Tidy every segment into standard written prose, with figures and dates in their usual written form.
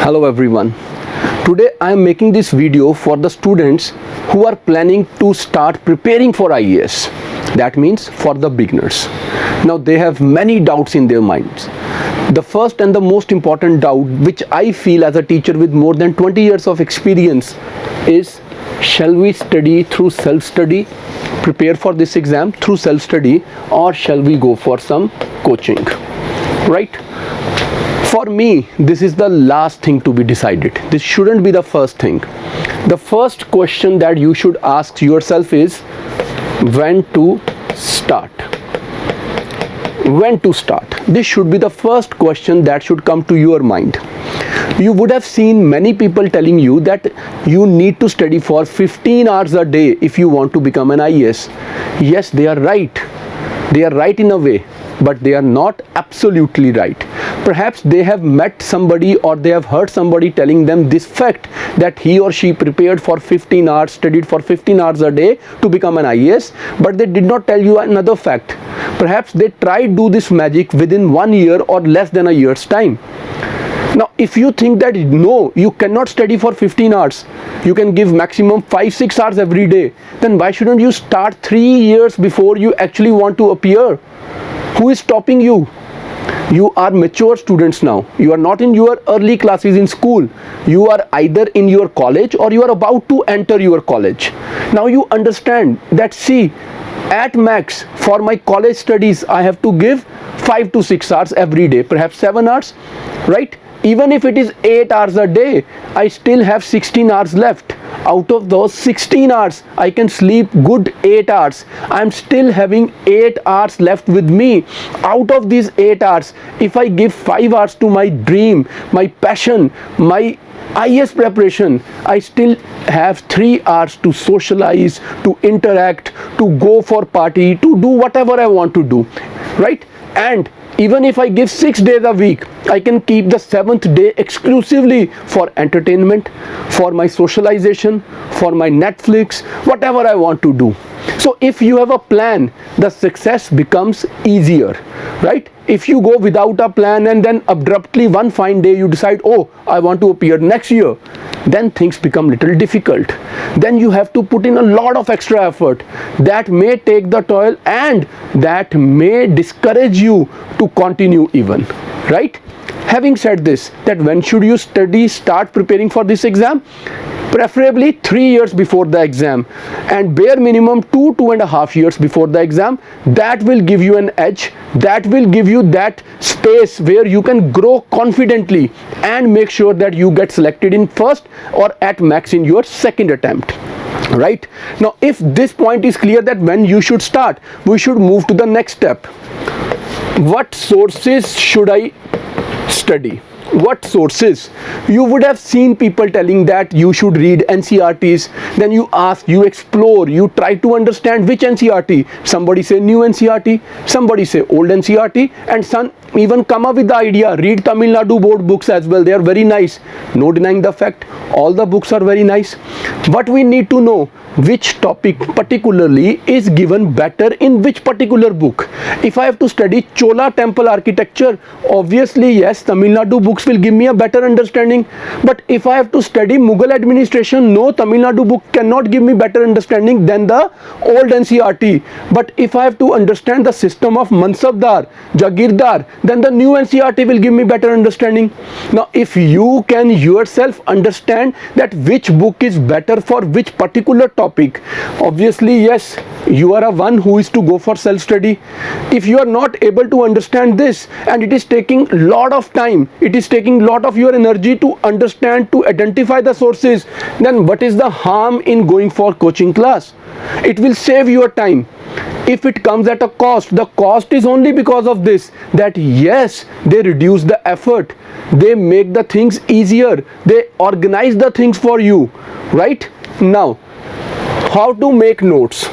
Hello everyone. Today I am making this video for the students who are planning to start preparing for IAS. That means for the beginners. Now they have many doubts in their minds. The first and the most important doubt, which I feel as a teacher with more than 20 years of experience, is shall we study through self-study, prepare for this exam through self-study, or shall we go for some coaching, right? For me, this is the last thing to be decided. This shouldn't be the first thing. The first question that you should ask yourself is when to start. When to start? This should be the first question that should come to your mind. You would have seen many people telling you that you need to study for 15 hours a day if you want to become an IAS. Yes, they are right. They are right in a way, but they are not absolutely right. Perhaps they have met somebody or they have heard somebody telling them this fact that he or she prepared for 15 hours, studied for 15 hours a day to become an IAS, but they did not tell you another fact. Perhaps they tried do this magic within 1 year or less than a year's time. Now, if you think that no, you cannot study for 15 hours, you can give maximum 5-6 hours every day, then why shouldn't you start 3 years before you actually want to appear? Who is stopping you? You are mature students now. You are not in your early classes in school. You are either in your college or you are about to enter your college. Now you understand that, see, at max for my college studies I have to give 5 to 6 hours every day, perhaps 7 hours, right? Even if it is 8 hours a day, I still have 16 hours left. Out of those 16 hours, I can sleep good 8 hours. I'm still having 8 hours left with me. Out of these 8 hours, if I give 5 hours to my dream, my passion, my IAS preparation, I still have 3 hours to socialize, to interact, to go for party, to do whatever I want to do, right? And even if I give 6 days a week, I can keep the 7th day exclusively for entertainment, for my socialization, for my Netflix, whatever I want to do. So if you have a plan, the success becomes easier, right? If you go without a plan and then abruptly one fine day you decide, oh, I want to appear next year, then things become little difficult. Then you have to put in a lot of extra effort that may take the toll and that may discourage you to continue even, right? Having said this, that when should you start preparing for this exam? Preferably 3 years before the exam, and bare minimum 2.5 years before the exam. That will give you an edge. That will give you that space where you can grow confidently and make sure that you get selected in first or at max in your second attempt. Right? Now, if this point is clear that when you should start, we should move to the next step. What sources should I study? What sources? You would have seen people telling that you should read NCERTs. Then you ask, you explore, you try to understand which NCERT. Somebody say new NCERT, somebody say old NCERT, and some even come up with the idea, read Tamil Nadu board books as well. They are very nice. No denying the fact, all the books are very nice. But we need to know which topic particularly is given better in which particular book. If I have to study Chola temple architecture, obviously yes, Tamil Nadu books will give me a better understanding. But if I have to study Mughal administration, no, Tamil Nadu book cannot give me better understanding than the old NCERT. But if I have to understand the system of Mansabdar, Jagirdar, then the new NCERT will give me better understanding. Now, if you can yourself understand that which book is better for which particular topic, obviously yes, you are a one who is to go for self-study. If you are not able to understand this and it is taking a lot of time, it is taking a lot of your energy to understand, to identify the sources, then what is the harm in going for coaching class? It will save your time. If it comes at a cost, the cost is only because of this, that yes, they reduce the effort, they make the things easier, they organize the things for you, right? Now, how to make notes?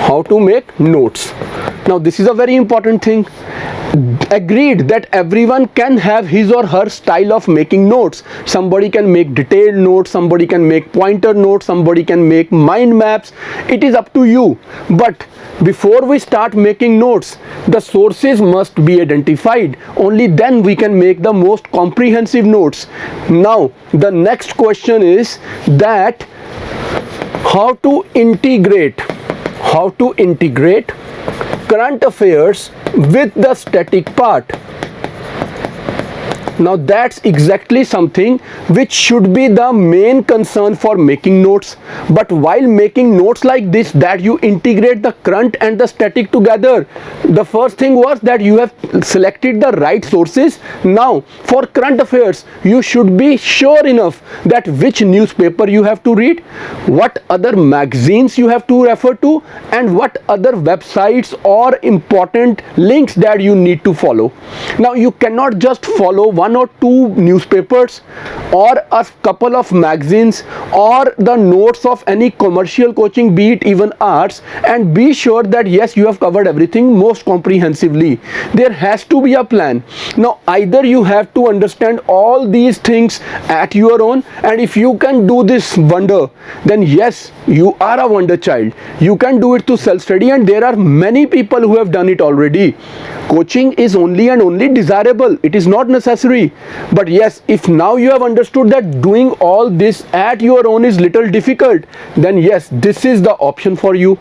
How to make notes? Now this is a very important thing. Agreed that everyone can have his or her style of making notes. Somebody can make detailed notes, somebody can make pointer notes, somebody can make mind maps. It is up to you. But before we start making notes, the sources must be identified. Only then we can make the most comprehensive notes. Now the next question is that how to integrate current affairs with the static part. Now that's exactly something which should be the main concern for making notes. But while making notes like this, that you integrate the current and the static together, the first thing was that you have selected the right sources. Now for current affairs, you should be sure enough that which newspaper you have to read, what other magazines you have to refer to, and what other websites or important links that you need to follow. Now you cannot just follow one or two newspapers or a couple of magazines or the notes of any commercial coaching, be it even arts, and be sure that yes, you have covered everything most comprehensively. There has to be a plan. Now either you have to understand all these things at your own, and if you can do this wonder, then yes, you are a wonder child. You can do it to self-study, and there are many people who have done it already. Coaching is only and only desirable. It is not necessary. But yes, if now you have understood that doing all this at your own is little difficult, then yes, this is the option for you.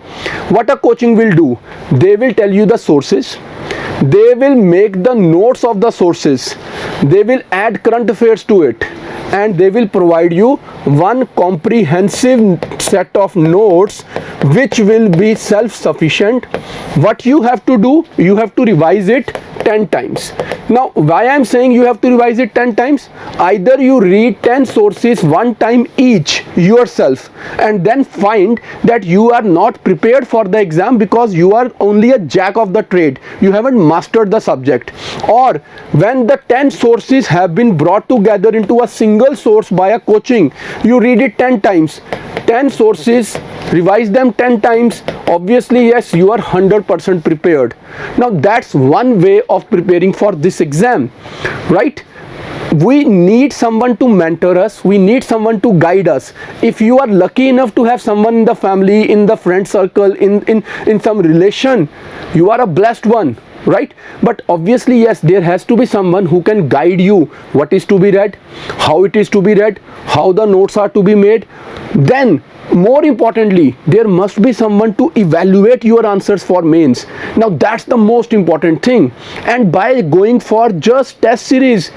What a coaching will do, they will tell you the sources, they will make the notes of the sources, they will add current affairs to it, and they will provide you one comprehensive set of notes which will be self-sufficient. What you have to do, you have to revise it 10 times. Now why I am saying you have to revise it 10 times? Either you read 10 sources one time each yourself, and then find that you are not prepared for the exam because you are only a jack of the trade, you haven't mastered the subject. Or when the 10 sources have been brought together into a single source by a coaching, you read it 10 times, 10 sources, revise them 10 times. Obviously yes, you are 100% prepared. Now that's one way of preparing for this exam, right? We need someone to mentor us, we need someone to guide us. If you are lucky enough to have someone in the family, in the friend circle, in some relation, you are a blessed one, right? But obviously yes, there has to be someone who can guide you what is to be read, how it is to be read, how the notes are to be made. Then more importantly, there must be someone to evaluate your answers for mains. Now that's the most important thing. And by going for just test series,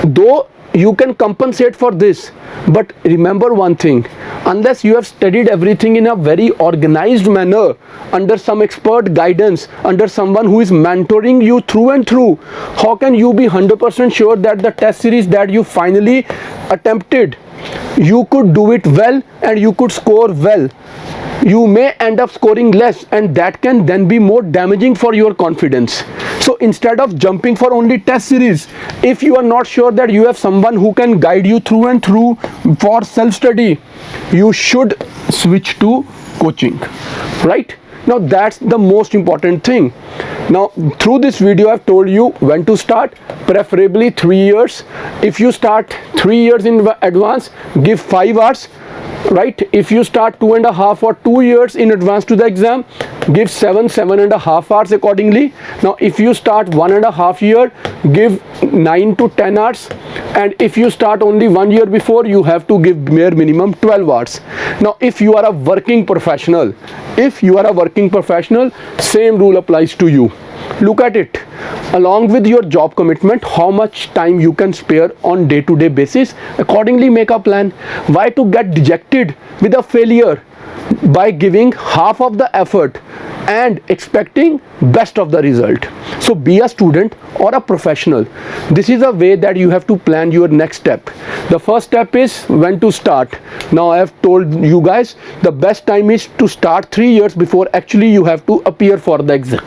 though you can compensate for this, but remember one thing, unless you have studied everything in a very organized manner, under some expert guidance, under someone who is mentoring you through and through, how can you be 100% sure that the test series that you finally attempted, you could do it well and you could score well? You may end up scoring less, and that can then be more damaging for your confidence. So instead of jumping for only test series, if you are not sure that you have someone who can guide you through and through for self-study, you should switch to coaching, right? Now that's the most important thing. Now through this video I've told you when to start, preferably 3 years. If you start 3 years in advance, give 5 hours, right? If you start 2.5 or 2 years in advance to the exam, give 7.5 hours accordingly. Now if you start 1.5 year, give 9 to 10 hours, and if you start only 1 year before, you have to give mere minimum 12 hours. Now if you are a working professional, same rule applies to you. Look at it, along with your job commitment, how much time you can spare on day-to-day basis. Accordingly make a plan. Why to get dejected with a failure by giving half of the effort and expecting best of the result? So be a student or a professional. This is a way that you have to plan your next step. The first step is when to start. Now I have told you guys the best time is to start 3 years before actually you have to appear for the exam.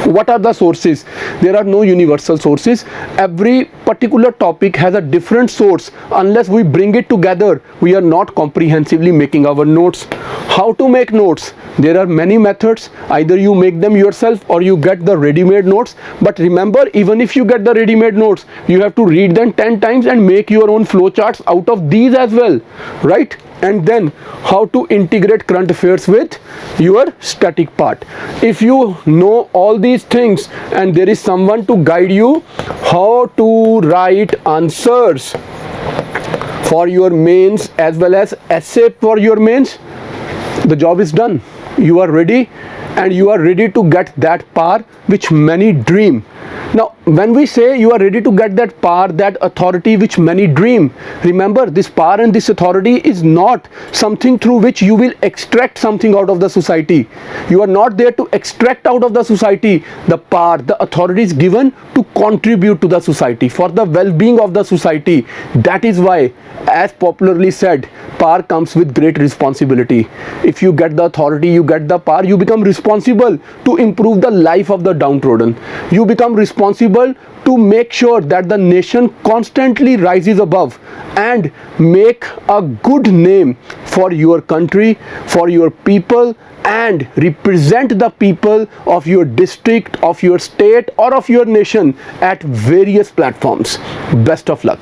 What are the sources? There are no universal sources. Every particular topic has a different source. Unless we bring it together, we are not comprehensively making our notes. How to make notes? There are many methods. Either you make them yourself or you get the ready-made notes. But remember, even if you get the ready-made notes, you have to read them 10 times and make your own flowcharts out of these as well, right? And then how to integrate current affairs with your static part. If you know all these things and there is someone to guide you how to write answers for your mains as well as essay for your mains, the job is done. You are ready, and you are ready to get that power which many dream. Now, when we say you are ready to get that power, that authority which many dream, remember, this power and this authority is not something through which you will extract something out of the society. You are not there to extract out of the society. The power, the authority is given to contribute to the society, for the well-being of the society. That is why, as popularly said, power comes with great responsibility. If you get the authority, you get the power, you become responsible to improve the life of the downtrodden. You become responsible to make sure that the nation constantly rises above and make a good name for your country, for your people, and represent the people of your district, of your state, or of your nation at various platforms. Best of luck.